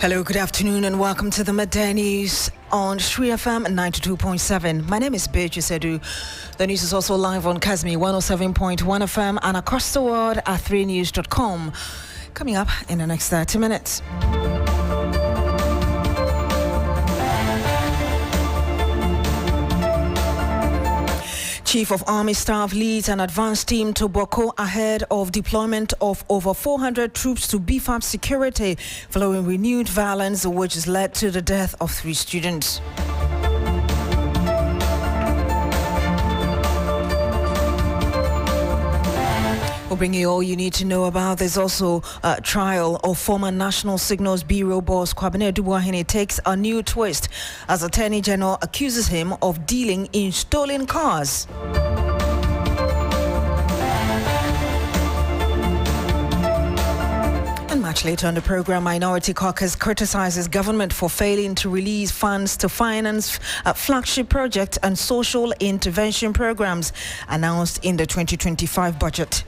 Hello, good afternoon, and welcome to the Midday News on Sri FM 92.7. My name is Beatrice Adu. The news is also live on Kazmi 107.1 FM and across the world at 3news.com. Coming up in the next 30 minutes. Chief of Army Staff leads an advance team to Boko ahead of deployment of over 400 troops to beef up security following renewed violence, which has led to the death of 3 students. We'll bring you all you need to know about. There's also a trial of former National Signals Bureau boss Kwabena Dubuahene takes a new twist as Attorney General accuses him of dealing in stolen cars. And much later on the program, Minority Caucus criticizes government for failing to release funds to finance flagship projects and social intervention programs announced in the 2025 budget.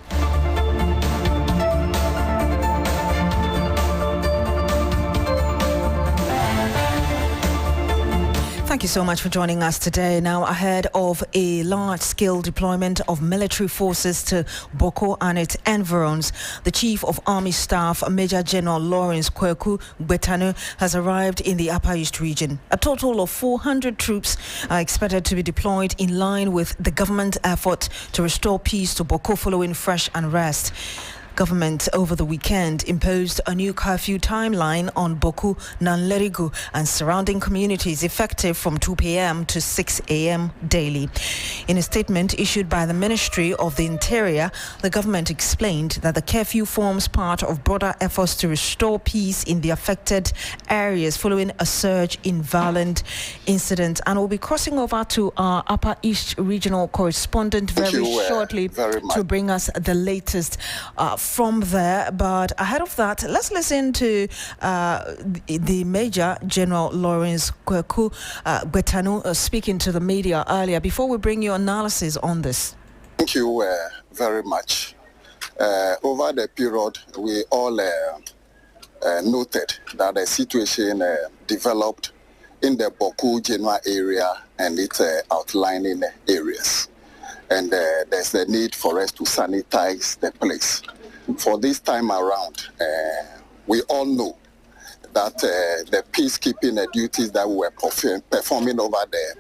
Thank you so much for joining us today. Now, ahead of a large-scale deployment of military forces to Boko and its environs, the Chief of Army Staff, Major General Lawrence Kweku Betanu, has arrived in the Upper East region. A total of 400 troops are expected to be deployed in line with the government effort to restore peace to Boko following fresh unrest. Government over the weekend imposed a new curfew timeline on Boku, Nanlerigu and surrounding communities effective from 2 p.m. to 6 a.m. daily. In a statement issued by the Ministry of the Interior, the government explained that the curfew forms part of broader efforts to restore peace in the affected areas following a surge in violent incidents. And we'll be crossing over to our Upper East regional correspondent very shortly to bring us the latest from there. But ahead of that, let's listen to the Major General Lawrence Kweku Betanu speaking to the media earlier before we bring you analysis on this. Thank you very much. Over the period, we all noted that the situation developed in the Boku Genoa area and its outlying areas. And there's a need for us to sanitize the place. For this time around, we all know that the peacekeeping duties that we were performing over there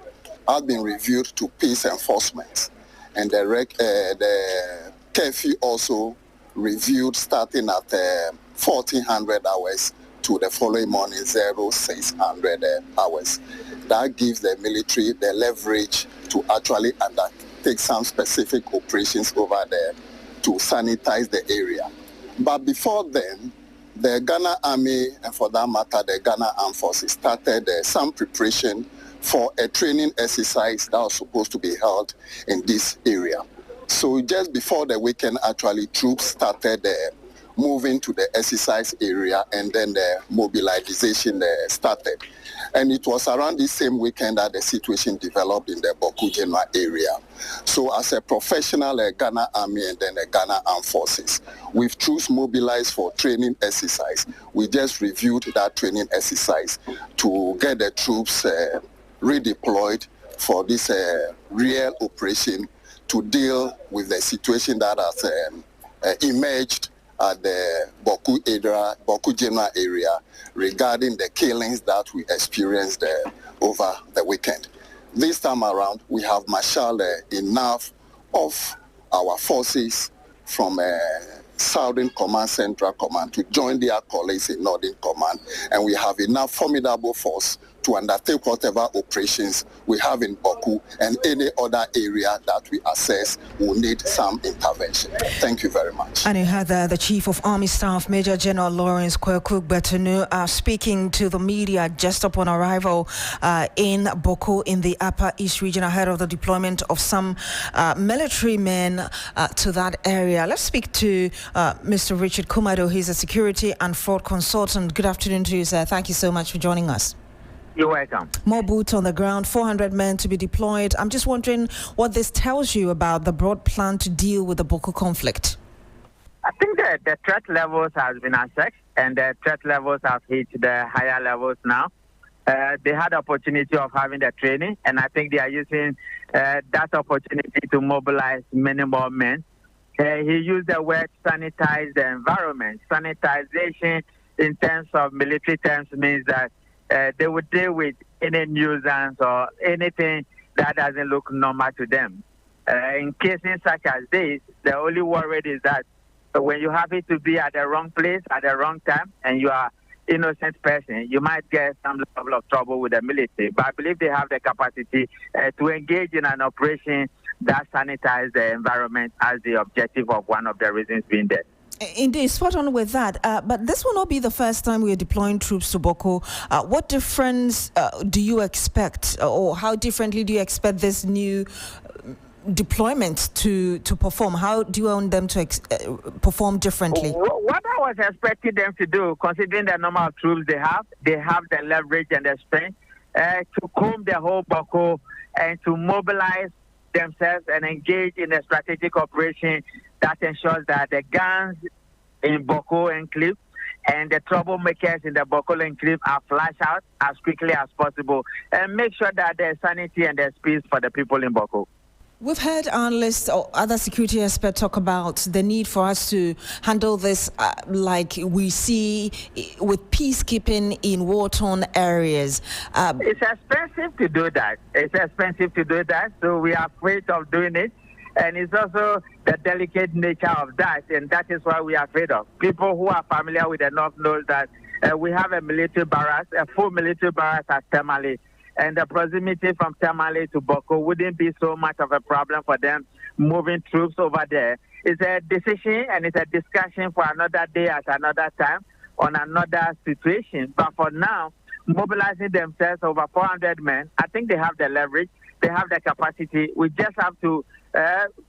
have been reviewed to peace enforcement. And the curfew also reviewed starting at 1400 hours to the following morning 0600 hours. That gives the military the leverage to actually undertake some specific operations over there to sanitize the area. But before then, the Ghana Army, and for that matter, the Ghana Armed Forces, started some preparation for a training exercise that was supposed to be held in this area. So just before the weekend, actually, troops started moving to the exercise area, and then the mobilization started. And it was around this same weekend that the situation developed in the Boku Genoa area. So as a professional Ghana Army and then the Ghana Armed Forces, with troops mobilized for training exercise, we just reviewed that training exercise to get the troops redeployed for this real operation to deal with the situation that has emerged at the Boku Genoa area regarding the killings that we experienced over the weekend. This time around, we have marshaled enough of our forces from Southern Command, Central Command to join their colleagues in Northern Command, and we have enough formidable force to undertake whatever operations we have in Boku and any other area that we assess will need some intervention. Thank you very much. And you had the Chief of Army Staff, Major General Lawrence Kweku Betanu, speaking to the media just upon arrival in Boku in the Upper East region ahead of the deployment of some military men to that area. Let's speak to Mr. Richard Kumado. He's a security and fraud consultant. Good afternoon to you, sir. Thank you so much for joining us. You're welcome. More boots on the ground, 400 men to be deployed. I'm just wondering what this tells you about the broad plan to deal with the Boko conflict. I think that the threat levels has been assessed and the threat levels have hit the higher levels now. They had the opportunity of having the training, and I think they are using that opportunity to mobilize many more men. He used the word sanitize the environment. Sanitization in terms of military terms means that they would deal with any nuisance or anything that doesn't look normal to them. In cases such as this, the only worry is that when you happen to be at the wrong place at the wrong time and you are innocent person, you might get some level of trouble with the military. But I believe they have the capacity to engage in an operation that sanitizes the environment as the objective of one of the reasons being there. Indeed, spot on with that. But this will not be the first time we are deploying troops to Boko. What difference do you expect, or how differently do you expect this new deployment to perform? How do you want them to perform differently? What I was expecting them to do, considering the number of troops they have the leverage and the strength to comb the whole Boko and to mobilize themselves and engage in a strategic operation that ensures that the guns in Boko Enclave and the troublemakers in the Boko Enclave are flushed out as quickly as possible and make sure that there's sanity and there's peace for the people in Boko. We've heard analysts or other security experts talk about the need for us to handle this like we see with peacekeeping in war-torn areas. It's expensive to do that. So we are afraid of doing it. And it's also the delicate nature of that. And that is why we are afraid of. People who are familiar with the North know that we have a military barracks, a full military barracks at Tamale. And the proximity from Tamale to Boko wouldn't be so much of a problem for them moving troops over there. It's a decision and it's a discussion for another day at another time on another situation. But for now, mobilizing themselves over 400 men, I think they have the leverage, they have the capacity. We just have to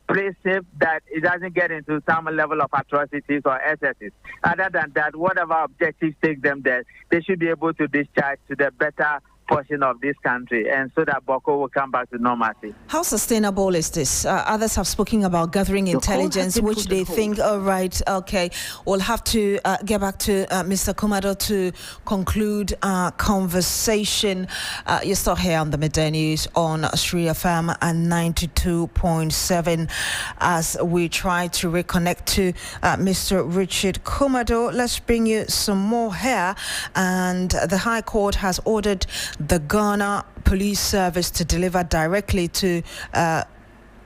play safe that it doesn't get into some level of atrocities or excesses. Other than that, whatever objectives take them there, they should be able to discharge to the better portion of this country, and so that Boko will come back to normalcy. How sustainable is this? Others have spoken about gathering intelligence, which they think, all right, okay, we'll have to get back to Mr. Kumado to conclude our conversation. You're still here on the Midday News on Sri FM and 92.7 as we try to reconnect to Mr. Richard Kumado. Let's bring you some more here. And the High Court has ordered the Ghana Police Service to deliver directly to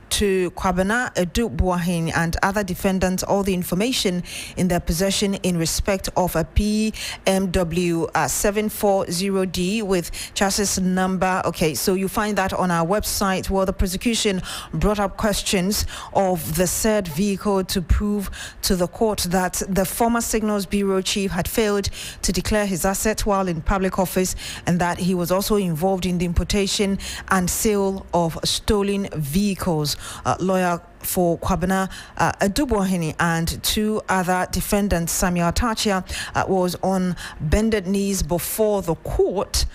Kwabena Adu and other defendants all the information in their possession in respect of a PMW 740D with chassis number. Okay, so you find that on our website. Well, the prosecution brought up questions of the said vehicle to prove to the court that the former Signals Bureau chief had failed to declare his asset while in public office and that he was also involved in the importation and sale of stolen vehicles. Lawyer for Kwabena Adu and two other defendants, Samuel Tachia, was on bended knees before the court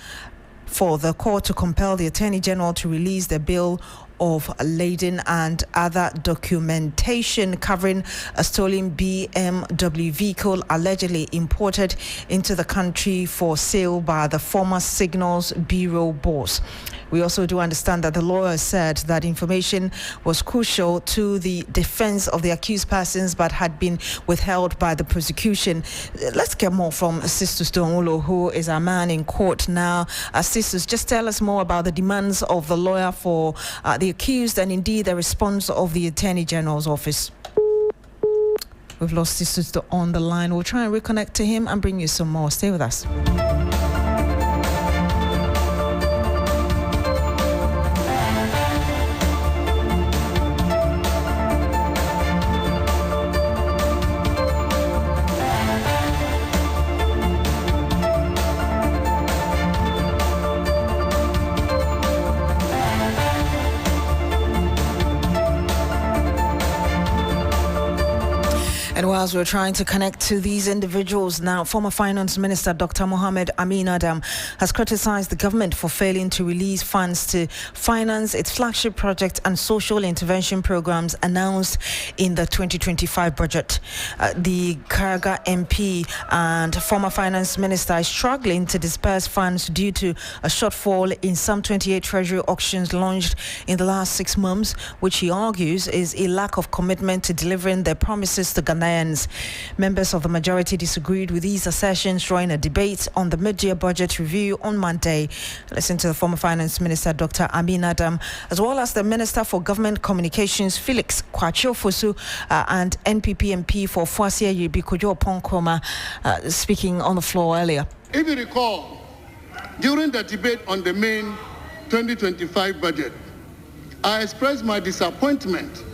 for the court to compel the Attorney General to release the bill of lading and other documentation covering a stolen BMW vehicle allegedly imported into the country for sale by the former Signals Bureau boss. We also do understand that the lawyer said that information was crucial to the defense of the accused persons but had been withheld by the prosecution. Let's get more from Sister Stonewolo, who is our man in court now. Sisters, just tell us more about the demands of the lawyer for the accused and indeed the response of the Attorney General's office. We've lost Sister on the line. We'll try and reconnect to him and bring you some more. Stay with us. And whilst we're trying to connect to these individuals now, former Finance Minister Dr. Mohammed Amin Adam has criticized the government for failing to release funds to finance its flagship project and social intervention programs announced in the 2025 budget. The Karaga MP and former Finance Minister is struggling to disperse funds due to a shortfall in some 28 Treasury auctions launched in the last 6 months, which he argues is a lack of commitment to delivering their promises to Ghanaians. Members of the majority disagreed with these assertions during a debate on the mid-year budget review on Monday. Listen to the former Finance Minister Dr. Amin Adam, as well as the Minister for Government Communications Felix Kwachiofosu and NPP MP for Fuasia Yibikojo Ponkroma speaking on the floor earlier. If you recall, during the debate on the main 2025 budget, I expressed my disappointment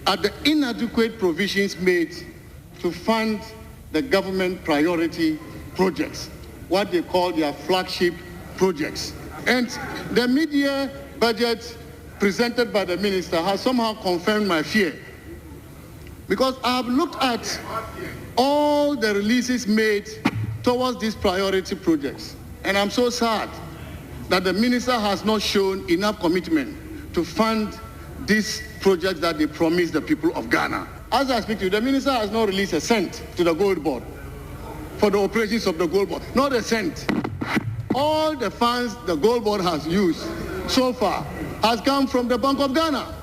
at the inadequate provisions made to fund the government priority projects, what they call their flagship projects. And the mid-year budget presented by the minister has somehow confirmed my fear, because I have looked at all the releases made towards these priority projects, and I'm so sad that the minister has not shown enough commitment to fund these projects that they promised the people of Ghana. As I speak to you, the minister has not released a cent to the Gold Board for the operations of the Gold Board. Not a cent. All the funds the Gold Board has used so far has come from the Bank of Ghana.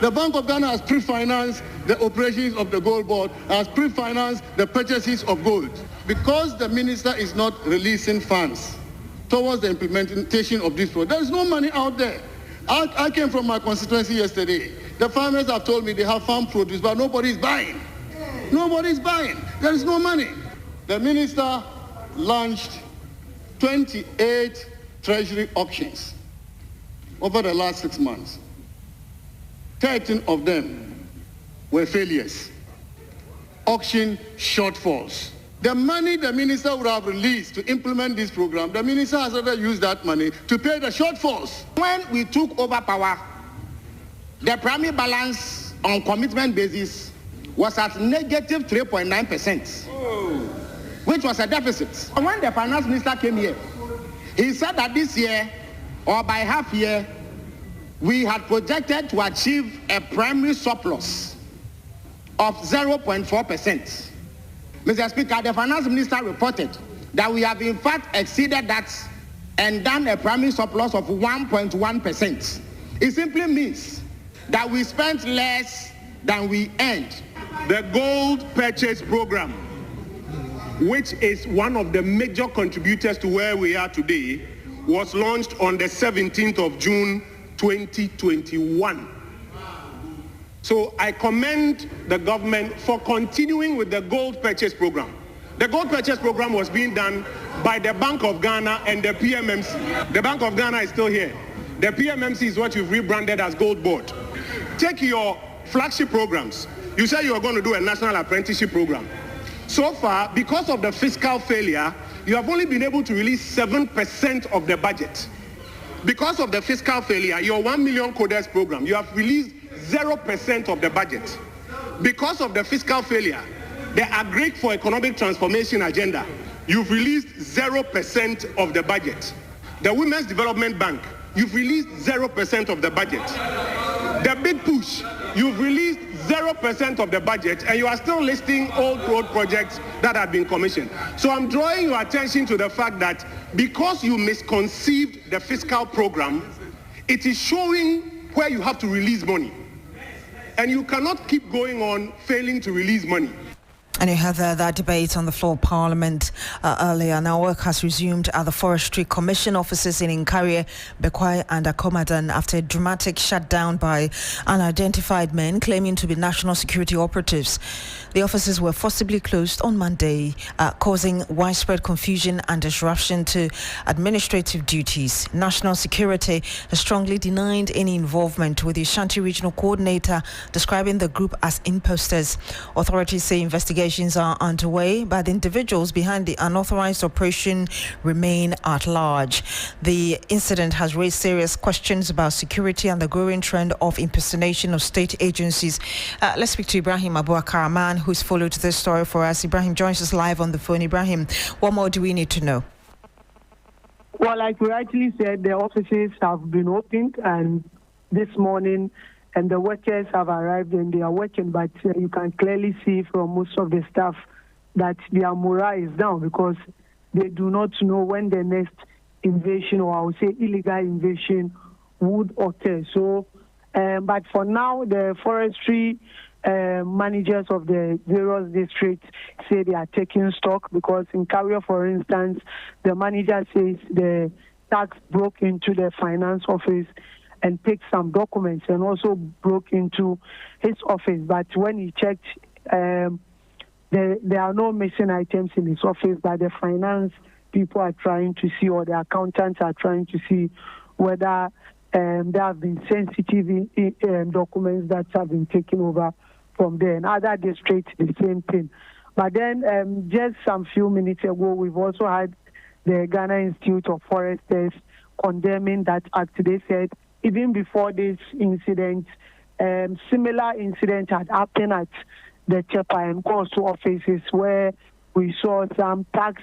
The Bank of Ghana has pre-financed the operations of the Gold Board, has pre-financed the purchases of gold. Because the minister is not releasing funds towards the implementation of this project, there is no money out there. I came from my constituency yesterday. The farmers have told me they have farm produce, but nobody is buying. Nobody is buying. There is no money. The minister launched 28 treasury auctions over the last 6 months. 13 of them were failures. Auction shortfalls. The money the minister would have released to implement this program, the minister has rather used that money to pay the shortfalls. When we took over power, the primary balance on commitment basis was at negative 3.9%, which was a deficit. And when the finance minister came here, he said that this year, or by half year, we had projected to achieve a primary surplus of 0.4%. Mr. Speaker, the finance minister reported that we have in fact exceeded that and done a primary surplus of 1.1%. It simply means that we spent less than we earned. The gold purchase program, which is one of the major contributors to where we are today, was launched on the 17th of June 2021. So I commend the government for continuing with the gold purchase program. The gold purchase program was being done by the Bank of Ghana and the PMMC. The Bank of Ghana is still here. The PMMC is what you've rebranded as Gold Board. Take your flagship programs. You say you are going to do a national apprenticeship program. So far, because of the fiscal failure, you have only been able to release 7% of the budget. Because of the fiscal failure, your 1 million coders program, you have released 0% of the budget. Because of the fiscal failure, the Agric for Economic Transformation agenda, you've released 0% of the budget. The Women's Development Bank, you've released 0% of the budget. The Big Push, you've released 0% of the budget, and you are still listing old road projects that have been commissioned. So I'm drawing your attention to the fact that because you misconceived the fiscal program, it is showing where you have to release money. And you cannot keep going on failing to release money. And you had that debate on the floor of Parliament earlier. Now work has resumed at the Forestry Commission offices in Inkarie, Bekwai and Akomadan after a dramatic shutdown by unidentified men claiming to be national security operatives. The offices were forcibly closed on Monday, causing widespread confusion and disruption to administrative duties. National Security has strongly denied any involvement, with the Ashanti Regional Coordinator describing the group as imposters. Authorities say investigations investigations are underway, but the individuals behind the unauthorized operation remain at large. The incident has raised serious questions about security and the growing trend of impersonation of state agencies. Let's speak to Ibrahim Abubakar, a man who's followed this story for us. Ibrahim joins us live on the phone. Ibrahim, what more do we need to know? Well, like we rightly said, the offices have been opened and this morning, and the workers have arrived and they are working, but you can clearly see from most of the staff that their morale is down because they do not know when the next invasion, or I would say illegal invasion, would occur. So, but for now, the forestry managers of the various districts say they are taking stock because in Karia, for instance, the manager says the tax broke into the finance office and picked some documents and also broke into his office. But when he checked, there are no missing items in his office, but the finance people are trying to see, or the accountants are trying to see whether there have been sensitive documents that have been taken over from there. In other districts, the same thing. But then just some few minutes ago, we've also had the Ghana Institute of Foresters condemning that act. They said even before this incident, similar incident had happened at the Chepa and Coastal offices where we saw some tax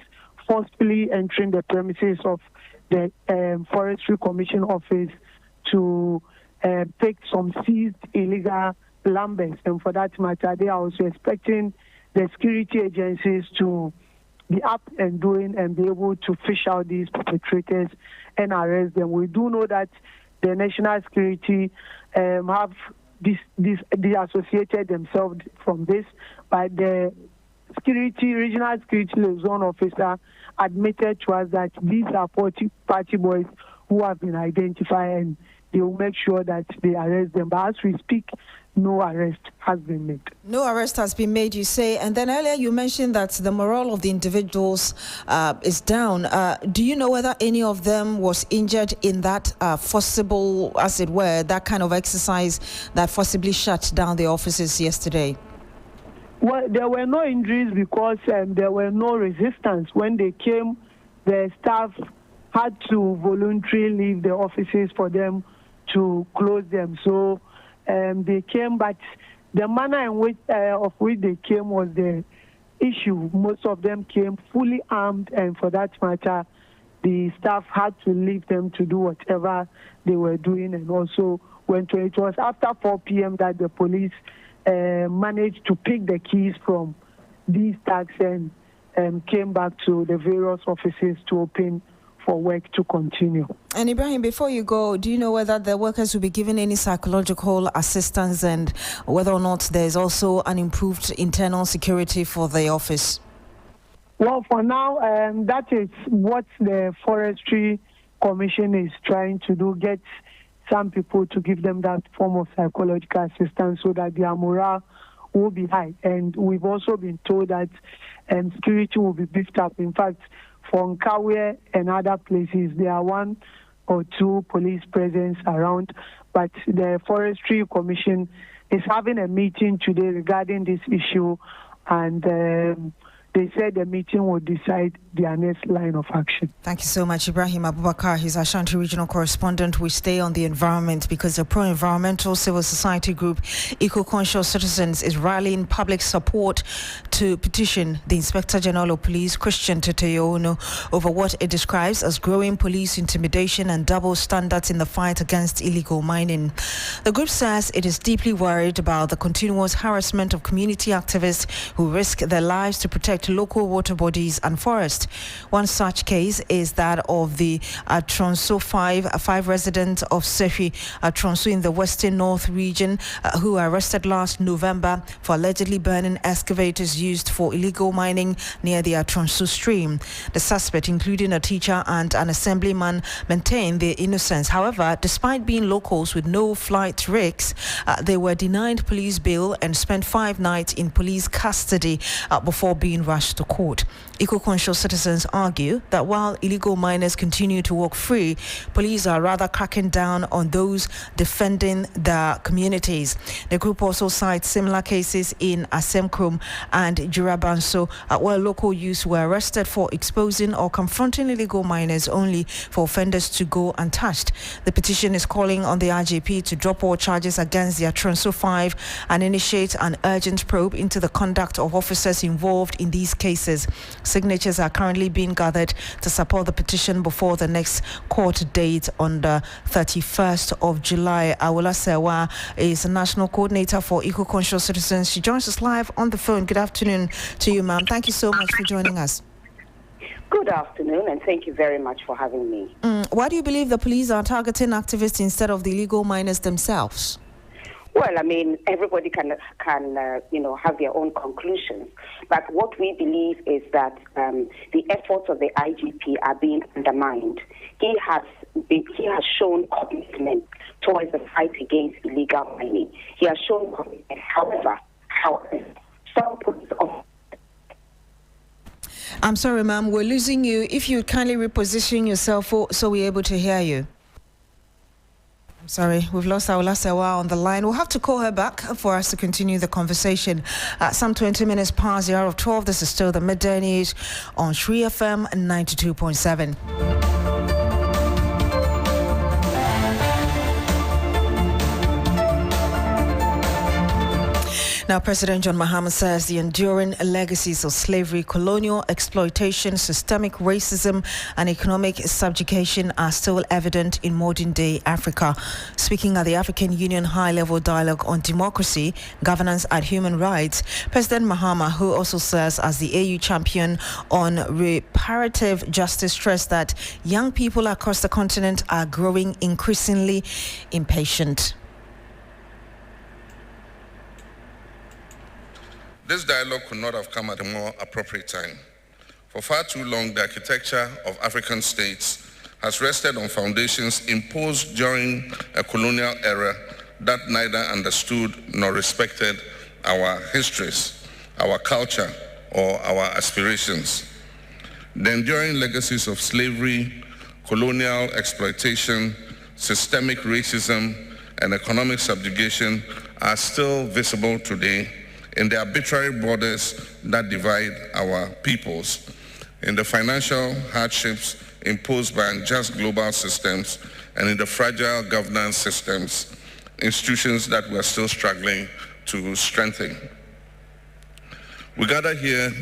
forcefully entering the premises of the Forestry Commission office to take some seized illegal lumber. And for that matter, they are also expecting the security agencies to be up and doing and be able to fish out these perpetrators and arrest them. We do know that the national security have disassociated themselves from this, but the regional security liaison officer admitted to us that these are party boys who have been identified and they will make sure that they arrest them. But as we speak, no arrest has been made. No arrest has been made, you say. And then earlier you mentioned that the morale of the individuals is down. Do you know whether any of them was injured in that forcible, as it were, that kind of exercise that forcibly shut down the offices yesterday? Well, there were no injuries because there were no resistance. When they came, the staff had to voluntarily leave the offices for them to close them. So they came, but the manner in which they came was the issue. Most of them came fully armed, and for that matter, the staff had to leave them to do whatever they were doing. And also, it was after 4 p.m. that the police managed to pick the keys from these tags and came back to the various offices to open for work to continue. And Ibrahim, before you go, do you know whether the workers will be given any psychological assistance and whether or not there's also an improved internal security for the office? Well, for now, that is what the Forestry Commission is trying to do, get some people to give them that form of psychological assistance so that their morale will be high. And we've also been told that security will be beefed up. In fact, for Nkawe and other places, there are 1 or 2 police presence around, but the Forestry Commission is having a meeting today regarding this issue, and they said the meeting will decide their next line of action. Thank you so much, Ibrahim Abubakar. He's Ashanti Regional Correspondent. We stay on the environment because the pro-environmental civil society group Eco-Conscious Citizens is rallying public support to petition the Inspector General of Police, Christian Teteyono, over what it describes as growing police intimidation and double standards in the fight against illegal mining. The group says it is deeply worried about the continuous harassment of community activists who risk their lives to protect local water bodies and forests. One such case is that of the Tronso 5 residents of Sefi Tronso in the Western North region who were arrested last November for allegedly burning excavators used for illegal mining near the Tronso stream. The suspect, including a teacher and an assemblyman, maintained their innocence. However, despite being locals with no flight risks, they were denied police bail and spent 5 nights in police custody before being rushed to court. Eco-conscious citizens argue that while illegal miners continue to walk free, police are rather cracking down on those defending their communities. The group also cites similar cases in Asemkrom and Jurabanso, where local youths were arrested for exposing or confronting illegal miners only for offenders to go untouched. The petition is calling on the IGP to drop all charges against the Atronso 5 and initiate an urgent probe into the conduct of officers involved in these cases. Signatures are currently being gathered to support the petition before the next court date on the 31st of July. Awula Sewa is a national coordinator for Eco-Conscious Citizens. She joins us live on the phone. Good afternoon to you, ma'am. Thank you so much for joining us. Good afternoon, and thank you very much for having me. Why do you believe the police are targeting activists instead of the illegal miners themselves? Well, I mean, everybody can have their own conclusions. But what we believe is that the efforts of the IGP are being undermined. He has shown commitment towards the fight against illegal mining. He has shown commitment. However, some police officers. I'm sorry, ma'am, we're losing you. If you kindly reposition yourself so we're able to hear you. I'm sorry, we've lost Awula Sewa on the line. We'll have to call her back for us to continue the conversation. Some 20 minutes past the hour of 12. This is still the Midday News on Shri FM 92.7. Now, President John Mahama says the enduring legacies of slavery, colonial exploitation, systemic racism, and economic subjugation are still evident in modern-day Africa. Speaking at the African Union High-Level Dialogue on Democracy, Governance and Human Rights, President Mahama, who also serves as the AU champion on reparative justice, stressed that young people across the continent are growing increasingly impatient. This dialogue could not have come at a more appropriate time. For far too long, the architecture of African states has rested on foundations imposed during a colonial era that neither understood nor respected our histories, our culture, or our aspirations. The enduring legacies of slavery, colonial exploitation, systemic racism, and economic subjugation are still visible today in the arbitrary borders that divide our peoples, in the financial hardships imposed by unjust global systems, and in the fragile governance systems, institutions that we're still struggling to strengthen. We gather here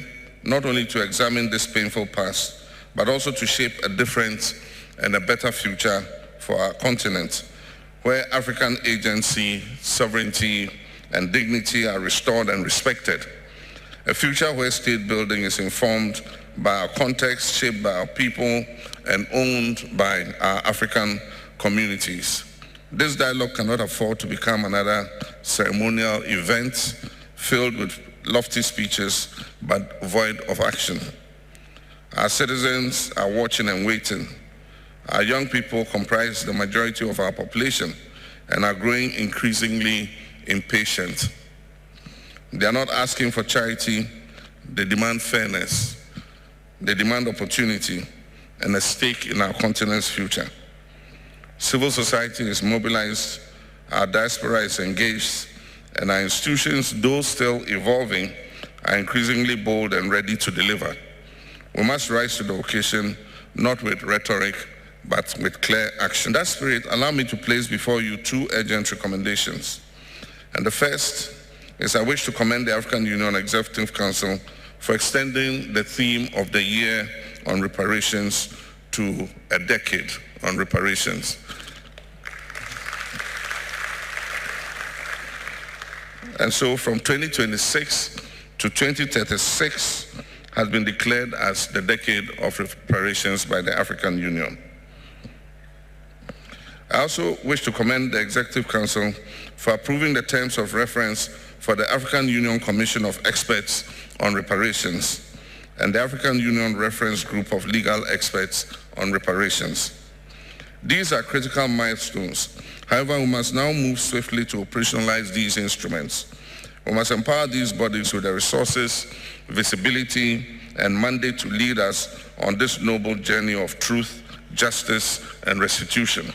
not only to examine this painful past, but also to shape a different and a better future for our continent, where African agency, sovereignty, and dignity are restored and respected. A future where state building is informed by our context, shaped by our people, and owned by our African communities. This dialogue cannot afford to become another ceremonial event filled with lofty speeches but void of action. Our citizens are watching and waiting. Our young people comprise the majority of our population and are growing increasingly impatient. They are not asking for charity, they demand fairness, they demand opportunity and a stake in our continent's future. Civil society is mobilized, our diaspora is engaged, and our institutions, though still evolving, are increasingly bold and ready to deliver. We must rise to the occasion, not with rhetoric, but with clear action. In that spirit, allow me to place before you two urgent recommendations. And the first is I wish to commend the African Union Executive Council for extending the theme of the year on reparations to a decade on reparations. And so from 2026 to 2036 has been declared as the decade of reparations by the African Union. I also wish to commend the Executive Council for approving the terms of reference for the African Union Commission of Experts on Reparations and the African Union Reference Group of Legal Experts on Reparations. These are critical milestones. However, we must now move swiftly to operationalize these instruments. We must empower these bodies with the resources, visibility, and mandate to lead us on this noble journey of truth, justice, and restitution.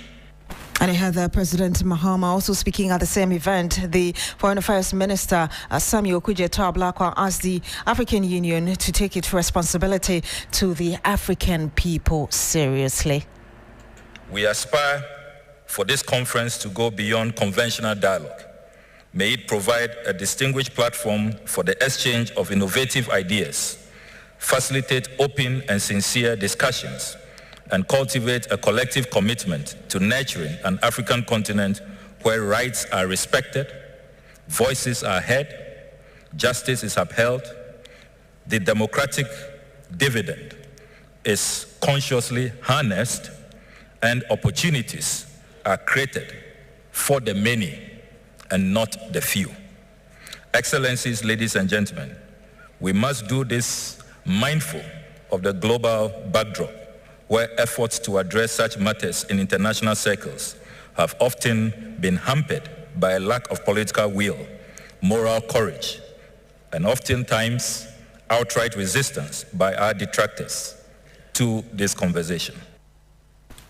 And I heard President Mahama also speaking at the same event. The Foreign Affairs Minister, Samuel Okudzeto Ablakwa, asked the African Union to take its responsibility to the African people seriously. We aspire for this conference to go beyond conventional dialogue. May it provide a distinguished platform for the exchange of innovative ideas, facilitate open and sincere discussions, and cultivate a collective commitment to nurturing an African continent where rights are respected, voices are heard, justice is upheld, the democratic dividend is consciously harnessed, and opportunities are created for the many and not the few. Excellencies, ladies and gentlemen, we must do this mindful of the global backdrop, where efforts to address such matters in international circles have often been hampered by a lack of political will, moral courage, and oftentimes outright resistance by our detractors to this conversation.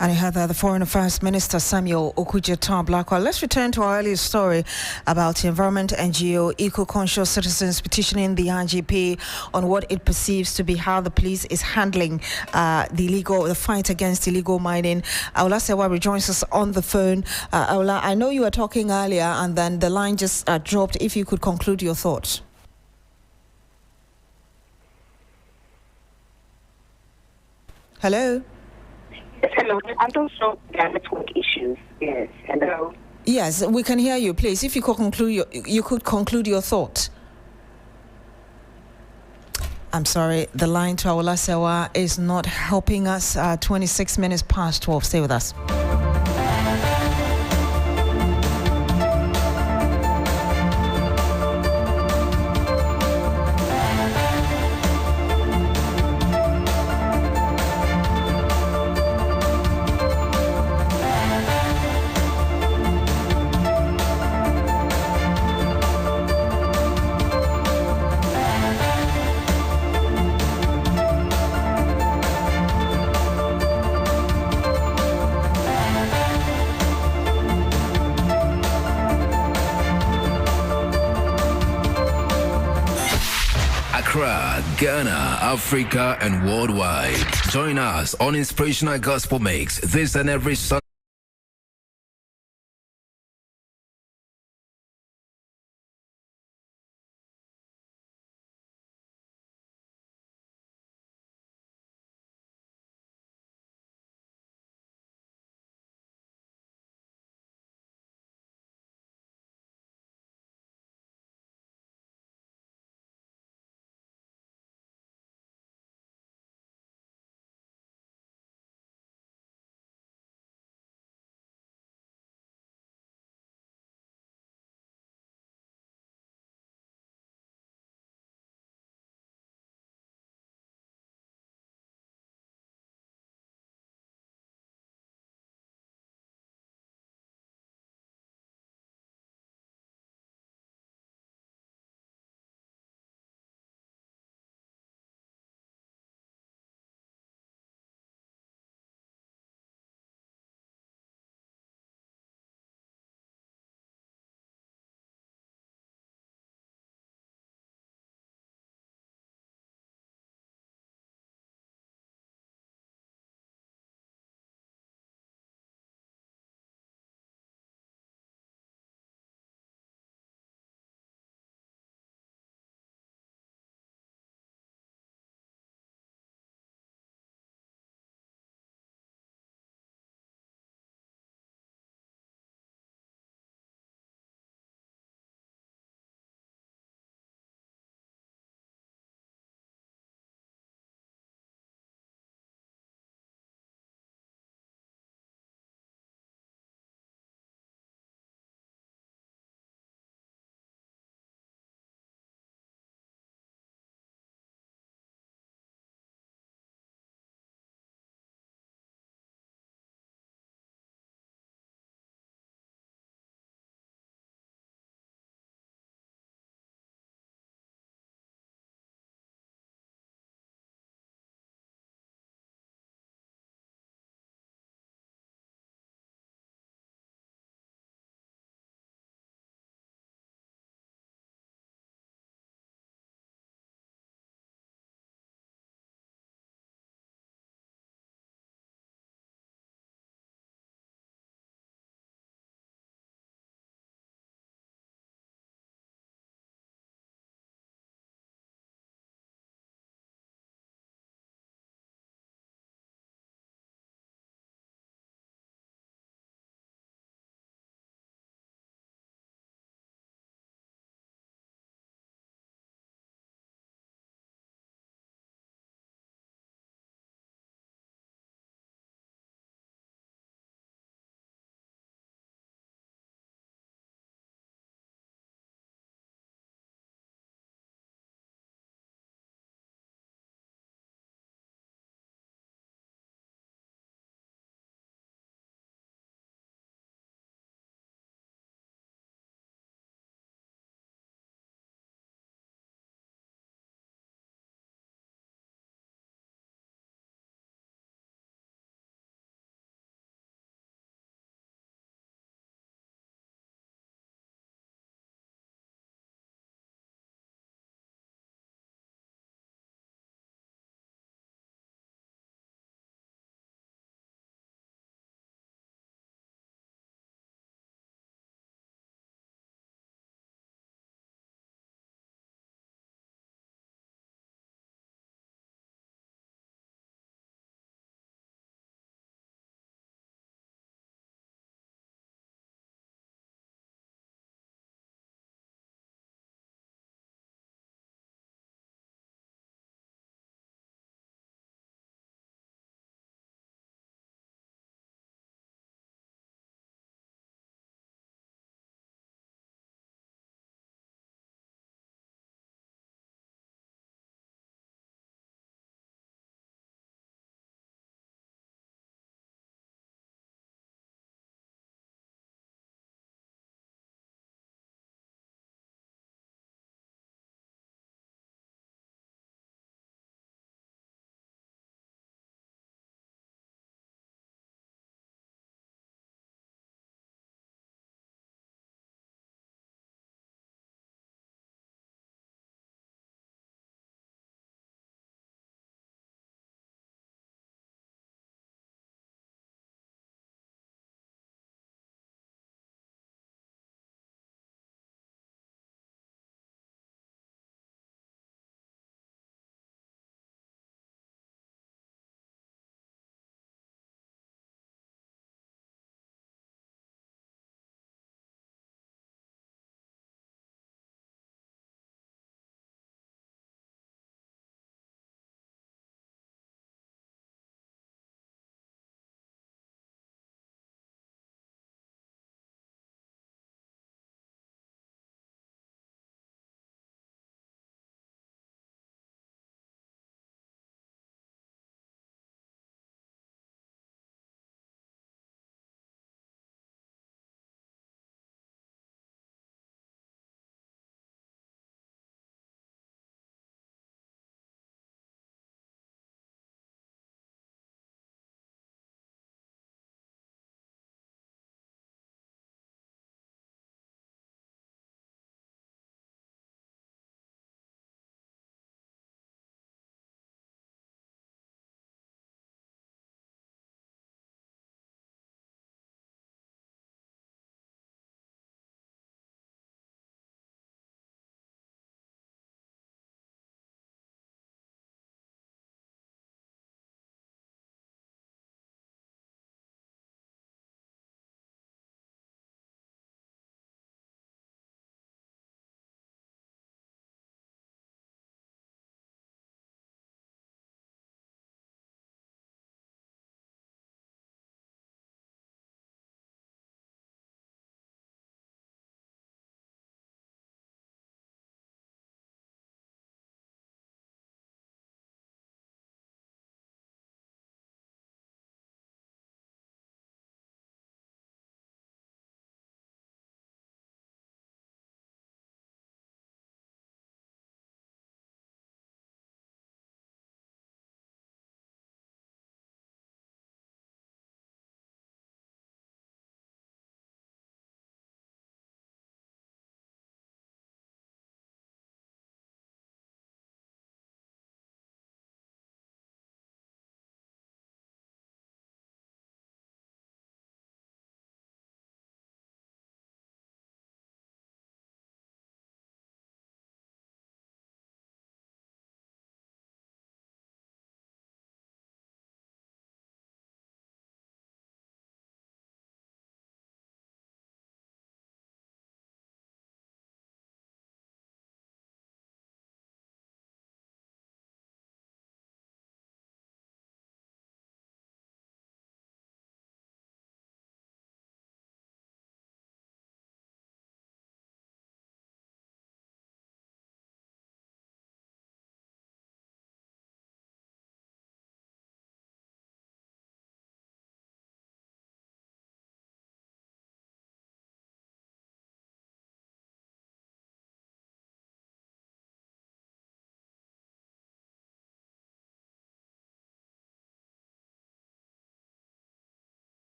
And I heard the Foreign Affairs Minister Samuel Okudzeto Ablakwa. Let's return to our earlier story about the environment NGO eco-conscious citizens petitioning the IGP on what it perceives to be how the police is handling the fight against illegal mining. Aula Sewa rejoins us on the phone. Aula, I know you were talking earlier and then the line just dropped. If you could conclude your thoughts. Hello? Yes, hello. And also there are network issues. Yes, hello. Yes, we can hear you. Please, if you could conclude your thought. I'm sorry, the line to Aula Sewa is not helping us. 26 minutes past 12. Stay with us. Accra, Ghana, Africa, and worldwide. Join us on Inspirational Gospel Mix this and every Sunday.